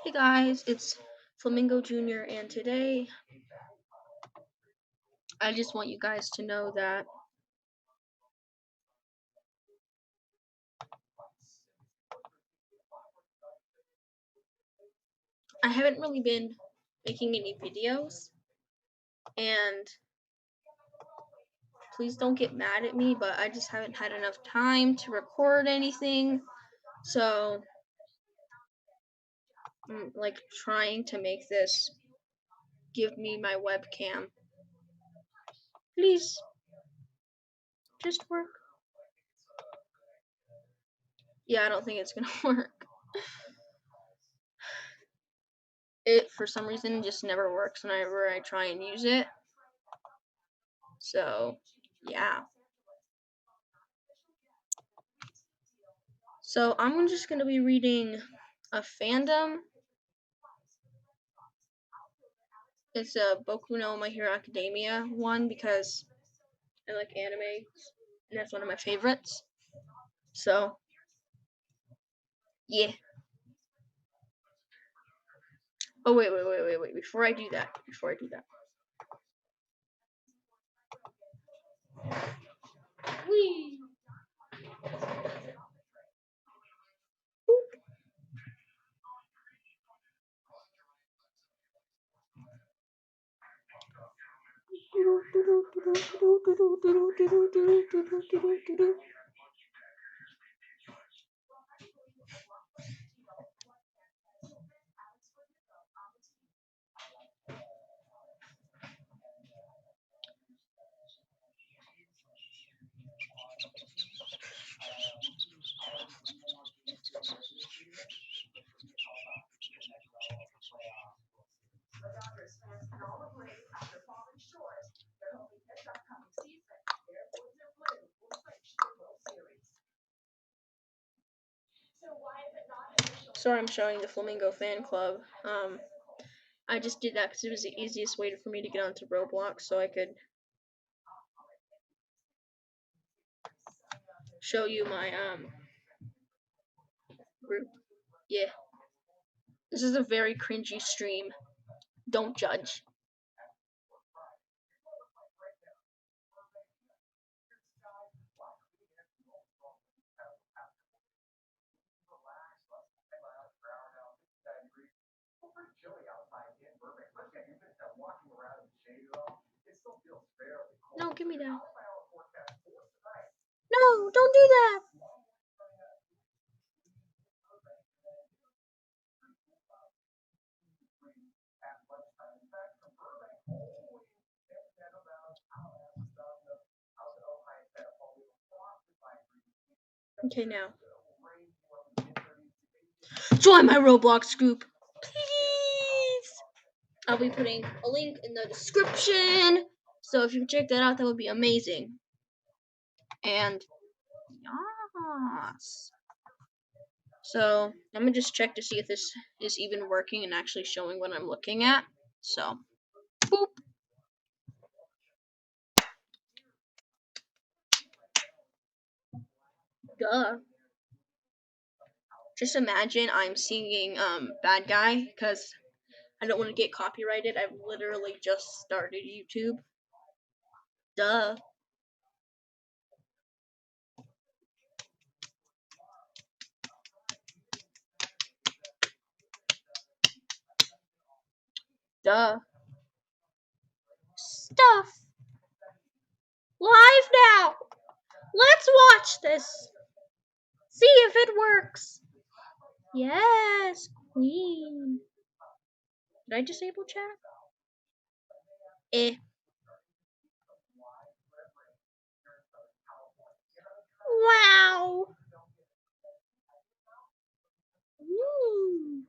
Hey guys, it's Flamingo Jr. and today I just want you guys to know that I haven't really been making any videos, and please don't get mad at me, but I just haven't had enough time to record anything, so I'm like trying to make this give me my webcam. Please, just work. Yeah, I don't think it's gonna work. It, for some reason, just never works whenever I try and use it. So, yeah. So, I'm just gonna be reading a fandom. It's a Boku no My Hero Academia one because I like anime, and that's one of my favorites. So, yeah. Oh, wait. Before I do that. Whee! Sorry, I'm showing the Flamingo fan club. I just did that because it was the easiest way for me to get onto Roblox, so I could show you my group. Yeah, this is a very cringy stream. Don't judge. No, give me that. No, don't do that. Okay, now. Join my Roblox group, please. I'll be putting a link in the description. So if you can check that out, that would be amazing. And yes. So I'm gonna just check to see if this is even working and actually showing what I'm looking at. So, boop. Duh. Just imagine I'm singing Bad Guy because I don't want to get copyrighted. I've literally just started YouTube. Duh. Duh. Stuff. Live now. Let's watch this. See if it works. Yes, queen. Did I disable chat? Wow. Woo.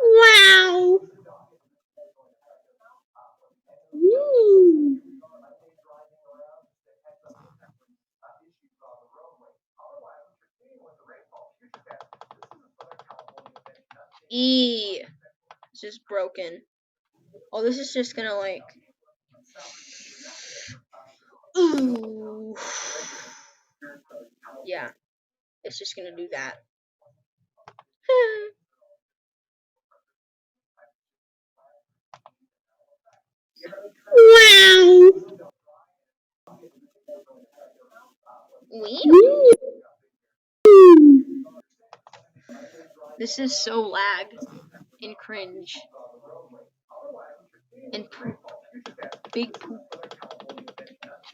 Wow. Woo. E. This is broken. Oh, this is just gonna like. Ooh. Yeah, it's just gonna do that. Wow. This is so lag and cringe and big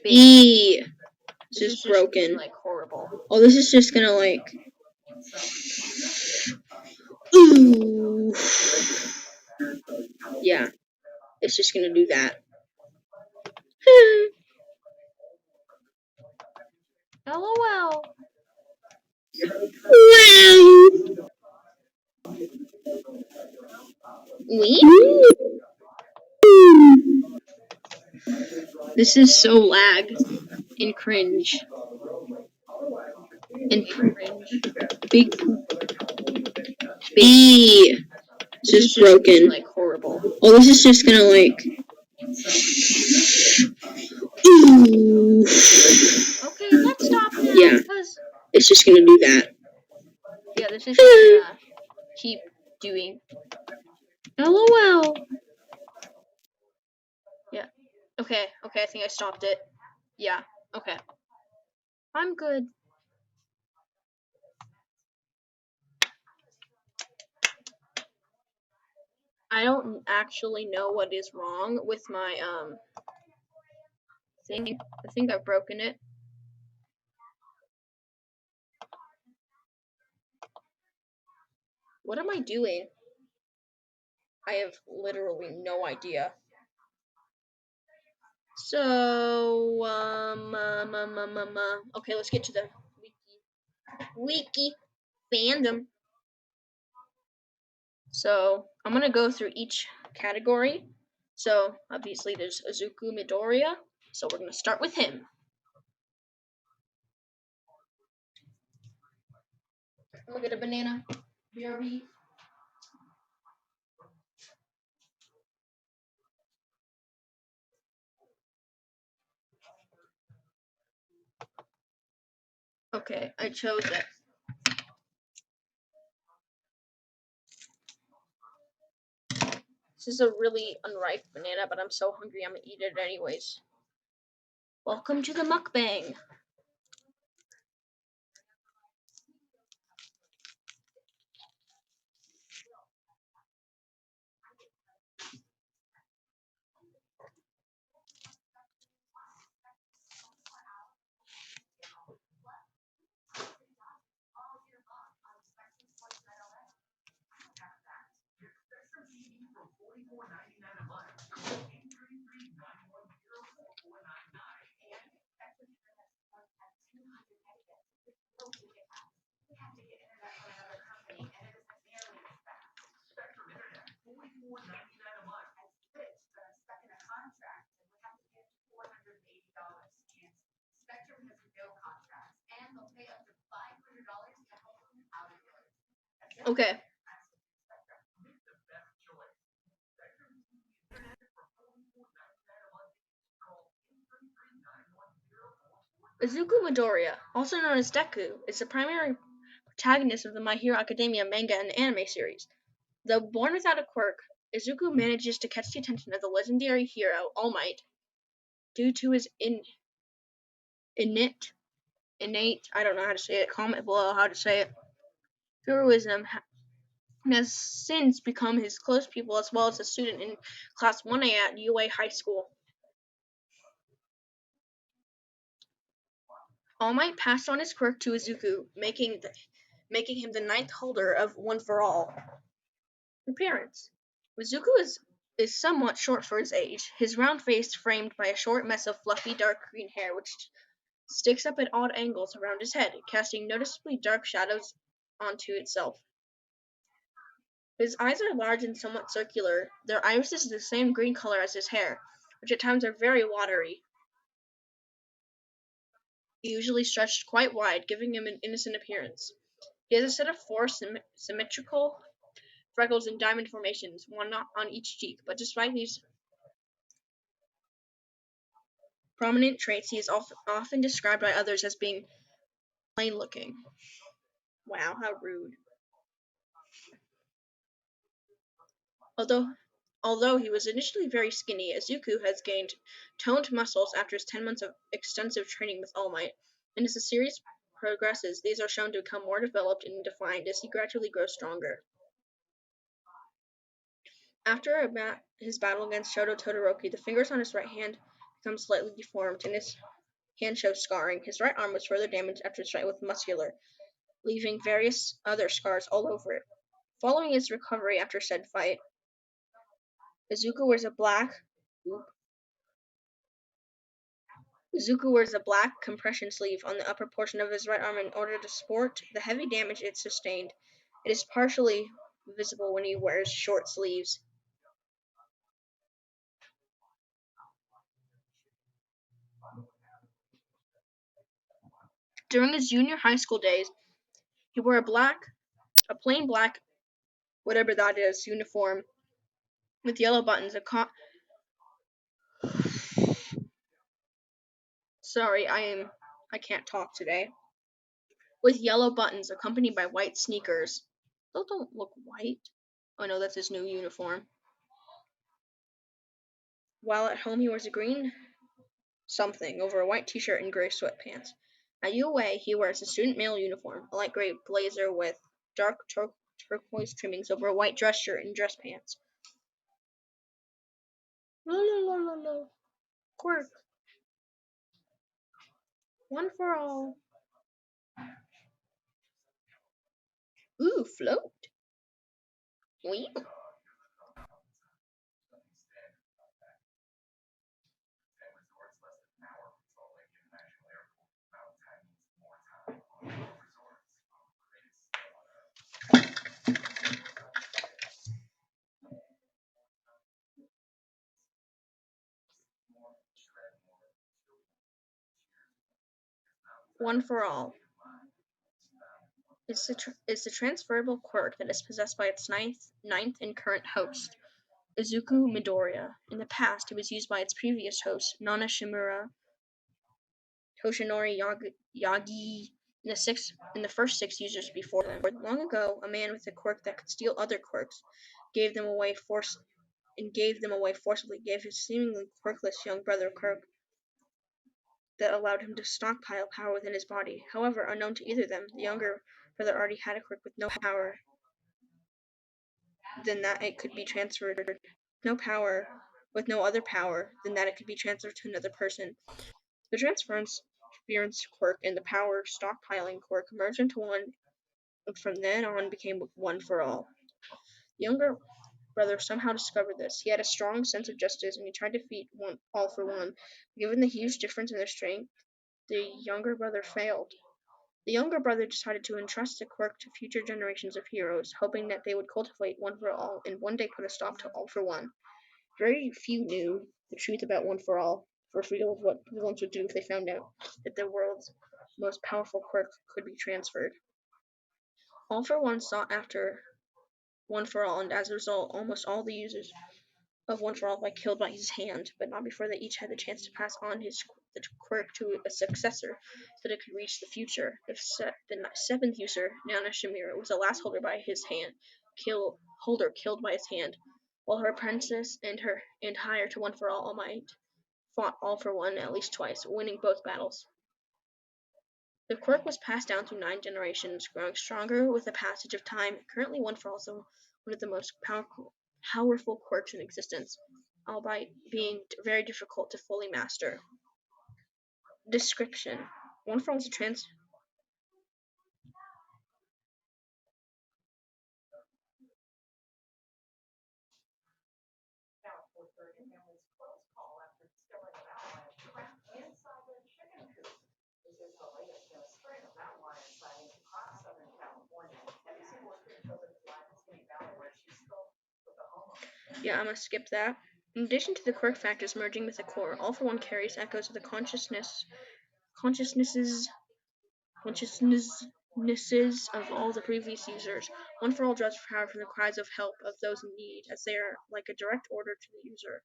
E. This is broken. Like horrible. Oh, this is just gonna like. Ooh. Yeah, it's just gonna do that. LOL. Wow. This is so lag and cringe and big B. This is broken. Like horrible. Oh, this is just gonna like. Ooh. Okay, let's stop now. Yeah, it's just gonna do that. Yeah, this is just gonna keep doing. LOL. Yeah. Okay, I think I stopped it. Yeah, okay. I'm good. I don't actually know what is wrong with my thing. I think I've broken it. What am I doing? I have literally no idea. So, okay, let's get to the wiki fandom. So, I'm gonna go through each category. So, obviously, there's Izuku Midoriya. So, we're gonna start with him. Look at a banana. BRB. Okay, I chose it. This is a really unripe banana, but I'm so hungry I'm gonna eat it anyways. Welcome to the mukbang. Okay. Izuku Midoriya, also known as Deku, is the primary protagonist of the My Hero Academia manga and anime series. Though born without a quirk, Izuku manages to catch the attention of the legendary hero All Might due to his innate, I don't know how to say it, comment below how to say it, heroism, and has since become his close pupil as well as a student in Class 1A at UA High School. All Might passed on his quirk to Izuku, making him the ninth holder of One for All. Appearance. Izuku is somewhat short for his age, his round face framed by a short mess of fluffy dark green hair which sticks up at odd angles around his head, casting noticeably dark shadows onto itself. His eyes are large and somewhat circular. Their irises are the same green color as his hair, which at times are very watery, usually stretched quite wide, giving him an innocent appearance. He has a set of four symmetrical freckles, and diamond formations, one on each cheek. But despite these prominent traits, he is often described by others as being plain-looking. Wow, how rude. Although he was initially very skinny, Izuku has gained toned muscles after his 10 months of extensive training with All Might, and as the series progresses, these are shown to become more developed and defined as he gradually grows stronger. After his battle against Shoto Todoroki, the fingers on his right hand become slightly deformed, and his hand shows scarring. His right arm was further damaged after his fight with Muscular, leaving various other scars all over it. Following his recovery after said fight, Izuku wears a black compression sleeve on the upper portion of his right arm in order to support the heavy damage it sustained. It is partially visible when he wears short sleeves. During his junior high school days, he wore a plain black, whatever that is, uniform with yellow buttons. Sorry, I can't talk today. With yellow buttons accompanied by white sneakers. Those don't look white. Oh no, that's his new uniform. While at home, he wears a green something over a white t-shirt and gray sweatpants. At UA, he wears a student male uniform, a light gray blazer with dark turquoise trimmings over a white dress shirt and dress pants. Quirk. One for all. Ooh, float. Wee. One for all. Is the transferable quirk that is possessed by its ninth and current host, Izuku Midoriya. In the past, it was used by its previous host, Nana Shimura, Toshinori Yagi, and the first 6 users before them. Long ago, a man with a quirk that could steal other quirks gave them away forcibly, gave his seemingly quirkless young brother a quirk that allowed him to stockpile power within his body. However, unknown to either of them, the younger brother already had a quirk with no power than that it could be transferred. No power with no other power than that it could be transferred to another person. The transference quirk and the power stockpiling quirk merged into one, and from then on became one for all. The younger brother somehow discovered this. He had a strong sense of justice, and he tried to defeat all for one. Given the huge difference in their strength, the younger brother failed. The younger brother decided to entrust the quirk to future generations of heroes, hoping that they would cultivate one for all and one day put a stop to all for one. Very few knew the truth about one for all, for fear of what the villains would do if they found out that the world's most powerful quirk could be transferred. All for one sought after one for all, and as a result, almost all the users of one for all were killed by his hand, but not before they each had the chance to pass on the quirk to a successor, so that it could reach the future. The seventh user, Nana Shimura, was the last holder by his hand, killed by his hand, while her apprentice and hire to one for all Might fought all for one at least twice, winning both battles. The quirk was passed down through 9 generations, growing stronger with the passage of time. Currently, one for all is one of the most powerful quirks in existence, albeit being very difficult to fully master. Description: One for all is a I'm gonna skip that. In addition to the quirk factors merging with the core, All for One carries echoes of the consciousness of all the previous users. One for All draws power from the cries of help of those in need, as they are like a direct order to the user.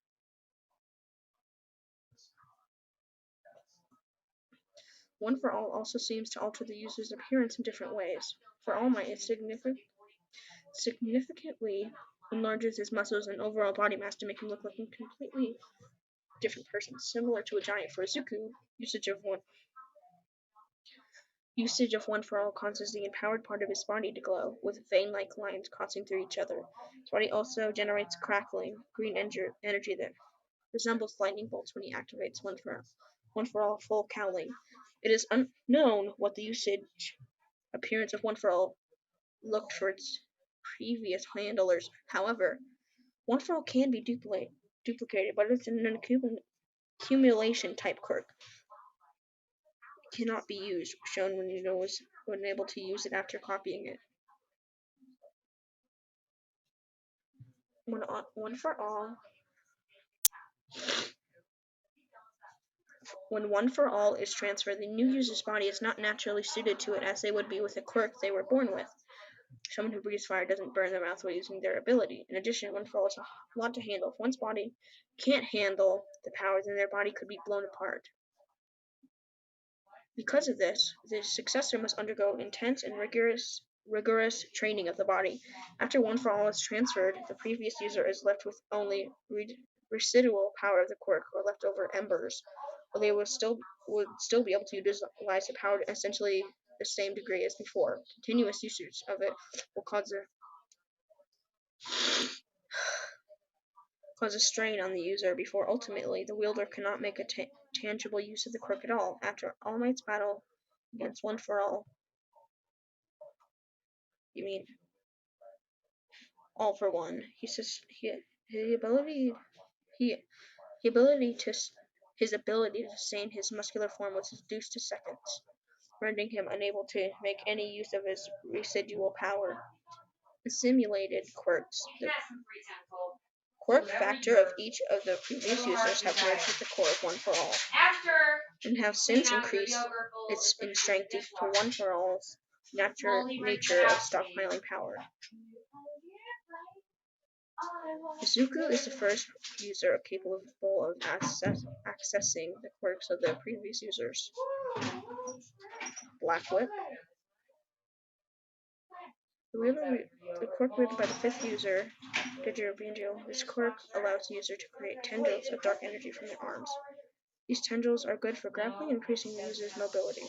One for All also seems to alter the user's appearance in different ways. For All Might, it significantly enlarges his muscles and overall body mass to make him look like a completely different person, similar to a giant. For Izuku, usage of One for All causes the empowered part of his body to glow, with vein-like lines crossing through each other. His body also generates crackling, green energy that resembles lightning bolts when he activates One for All full cowling. It is unknown what the usage appearance of One for All looked for its previous handlers. However, One for All can be duplicated, but it's an accumulation type quirk. It cannot be used, shown when when able to use it after copying it. When One for All is transferred, the new user's body is not naturally suited to it as they would be with a quirk they were born with. Someone who breathes fire doesn't burn their mouth while using their ability. In addition, One for All is a lot to handle. If one's body can't handle the power, then their body could be blown apart. Because of this, the successor must undergo intense and rigorous training of the body. After One for All is transferred, the previous user is left with only residual power of the quirk, or leftover embers, but they would still be able to utilize the power to essentially the same degree as before. Continuous usage of it will cause a strain on the user before ultimately the wielder cannot make a tangible use of the quirk at all. After All Might's battle against One for All, you mean All for One, his ability to sustain his muscular form was reduced to seconds, rendering him unable to make any use of his residual power. The simulated quirks. The quirk factor of each of the previous users have merged with the core of One for All, and have since increased its in strength due to One for All's nature of stockpiling power. Izuku is the first user capable of accessing the quirks of the previous users. Black Whip. The quirk wielded by the fifth user, Digirabinjo. This quirk allows the user to create tendrils of dark energy from their arms. These tendrils are good for grappling and increasing the user's mobility.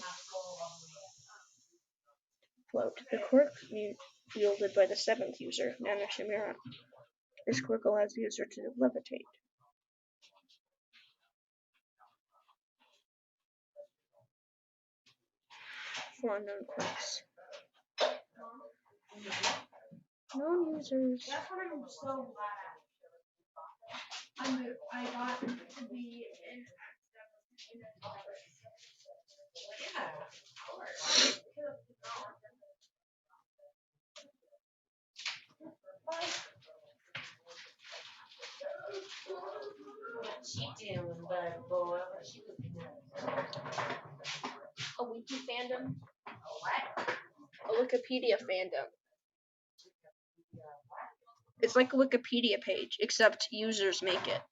Float. The quirk wielded by the seventh user, Nanoshimura. This quirk allows the user to levitate. For unknown quirks. Known users. That's what I'm so glad I got to be in. Yeah, of course. What she doing, bud boy? What she looking at? A wiki fandom? What? A Wikipedia fandom. It's like a Wikipedia page, except users make it.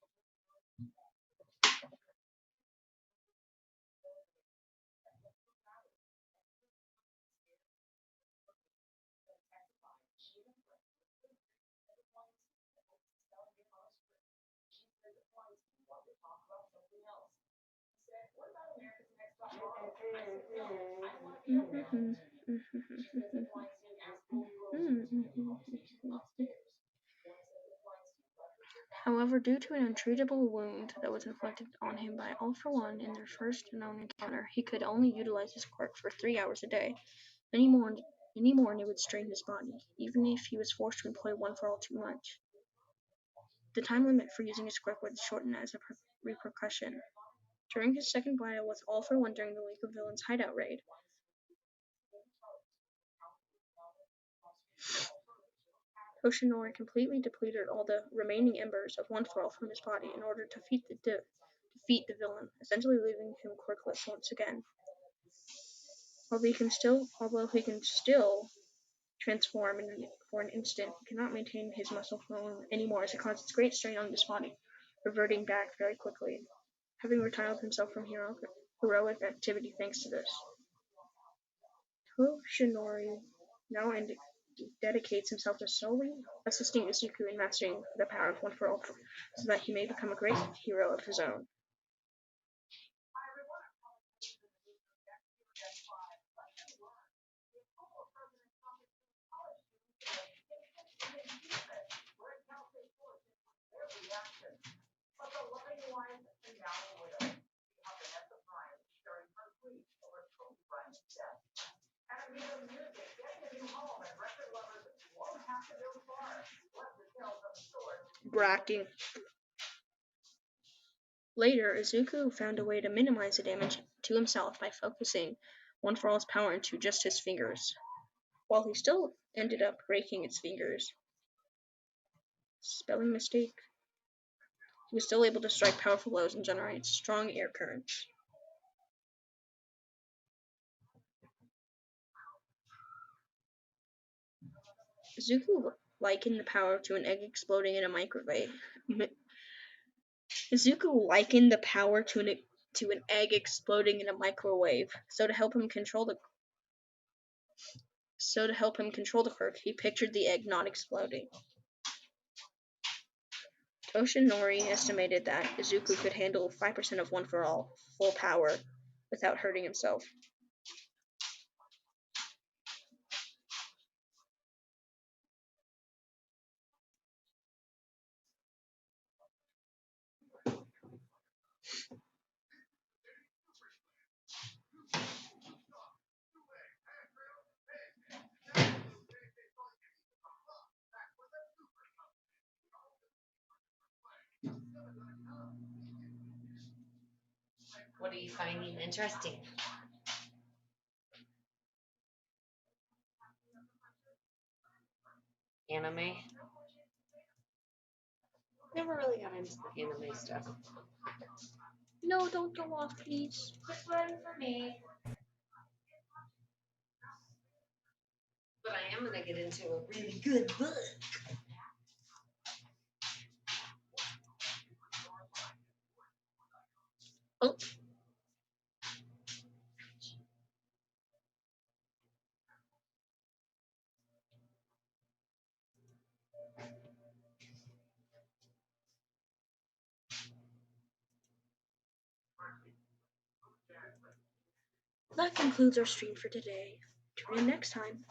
However, due to an untreatable wound that was inflicted on him by All for One in their first known encounter, he could only utilize his quirk for 3 hours a day. Any more and it would strain his body, even if he was forced to employ One for All too much. The time limit for using his quirk was shortened as a repercussion. During his second battle with All for One during the League of Villains hideout raid, Toshinori completely depleted all the remaining embers of One for All from his body in order to defeat the villain, essentially leaving him quirkless once again. Although he can still transform for an instant, he cannot maintain his muscle tone anymore as it causes great strain on his body, reverting back very quickly, having retired himself from heroic activity thanks to this. Toshinori now dedicates himself to solely assisting Izuku in mastering the power of One for All, so that he may become a great hero of his own. Bracking. Later, Izuku found a way to minimize the damage to himself by focusing One for All's power into just his fingers. While he still ended up breaking its fingers, spelling mistake, he was still able to strike powerful blows and generate strong air currents. Izuku likened the power to an egg exploding in a microwave. Izuku likened the power to an egg exploding in a microwave. So to help him control the quirk, he pictured the egg not exploding. Toshinori estimated that Izuku could handle 5% of One for All full power without hurting himself. What are you finding interesting? Anime? Never really got into the anime stuff. No, don't go off, please. Just one for me. But I am gonna get into a really good book. Oh. That concludes our stream for today. Tune in next time.